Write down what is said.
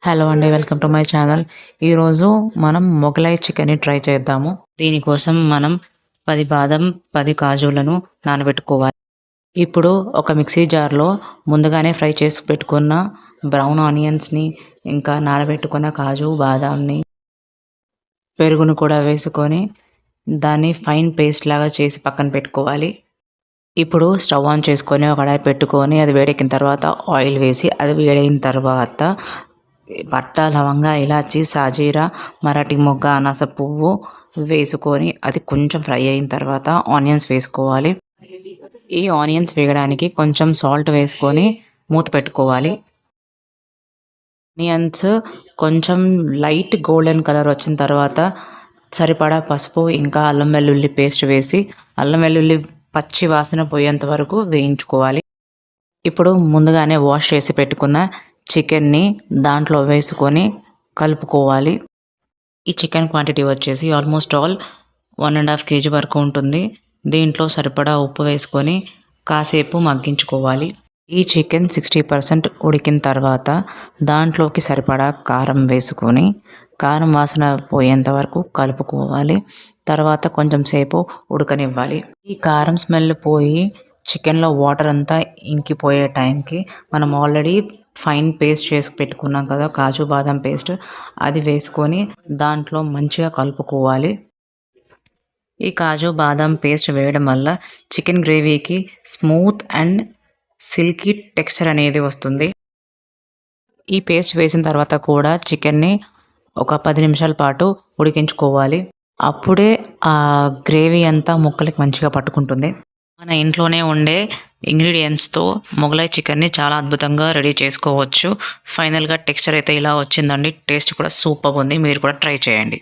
Hello అండి, welcome to my channel. ఈరోజు మనం మొగలాయ్ చికెన్ని ట్రై చేద్దాము. దీనికోసం మనం 10 బాదం 10 కాజులను నానబెట్టుకోవాలి. ఇప్పుడు ఒక మిక్సీ జార్లో ముందుగానే ఫ్రై చేసి పెట్టుకున్న బ్రౌన్ ఆనియన్స్ని, ఇంకా నానబెట్టుకున్న కాజు బాదాంని, పెరుగును కూడా వేసుకొని దాన్ని ఫైన్ పేస్ట్ లాగా చేసి పక్కన పెట్టుకోవాలి. ఇప్పుడు స్టవ్ ఆన్ చేసుకొని ఒక కడాయి పెట్టుకొని అది వేడెక్కిన తర్వాత ఆయిల్ వేసి అది వేడైన తర్వాత పట్టా, లవంగా, ఇలాచి, సాజీరా, మరాఠీ మొగ్గ, అనాస పువ్వు వేసుకొని అది కొంచెం ఫ్రై అయిన తర్వాత ఆనియన్స్ వేసుకోవాలి. ఈ ఆనియన్స్ వేయడానికి కొంచెం సాల్ట్ వేసుకొని మూత పెట్టుకోవాలి. ఆనియన్స్ కొంచెం లైట్ గోల్డెన్ కలర్ వచ్చిన తర్వాత సరిపడా పసుపు, ఇంకా అల్లం వెల్లుల్లి పేస్ట్ వేసి అల్లం వెల్లుల్లి పచ్చి వాసన పోయేంత వరకు వేయించుకోవాలి. ఇప్పుడు ముందుగానే వాష్ చేసి పెట్టుకున్న చికెన్ని దాంట్లో వేసుకొని కలుపుకోవాలి. ఈ చికెన్ క్వాంటిటీ వచ్చేసి ఆల్మోస్ట్ ఆల్ 1.5 kg వరకు ఉంటుంది. దీంట్లో సరిపడా ఉప్పు వేసుకొని కాసేపు మగ్గించుకోవాలి. ఈ చికెన్ 60% ఉడికిన తర్వాత దాంట్లోకి సరిపడా కారం వేసుకొని కారం వాసన పోయేంత వరకు కలుపుకోవాలి. తర్వాత కొంచెం సేపు ఉడకనివ్వాలి. ఈ కారం స్మెల్ పోయి చికెన్లో వాటర్ అంతా ఇంకిపోయే టైంకి మనం ఆల్రెడీ ఫైన్ పేస్ట్ చేసి పెట్టుకున్నాం కదా, కాజు బాదం పేస్ట్, అది వేసుకొని దాంట్లో మంచిగా కలుపుకోవాలి. ఈ కాజు బాదం పేస్ట్ వేయడం వల్ల చికెన్ గ్రేవీకి స్మూత్ అండ్ సిల్కీ టెక్స్చర్ అనేది వస్తుంది. ఈ పేస్ట్ వేసిన తర్వాత కూడా చికెన్ని ఒక 10 నిమిషాల పాటు ఉడికించుకోవాలి. అప్పుడే ఆ గ్రేవీ అంతా ముక్కలకి మంచిగా పట్టుకుంటుంది. మన ఇంట్లోనే ఉండే ఇంగ్రీడియంట్స్తో మొగలాయ్ చికెన్ని చాలా అద్భుతంగా రెడీ చేసుకోవచ్చు. ఫైనల్గా టెక్స్చర్ అయితే ఇలా వచ్చిందండి. టేస్ట్ కూడా సూపర్ ఉంది. మీరు కూడా ట్రై చేయండి.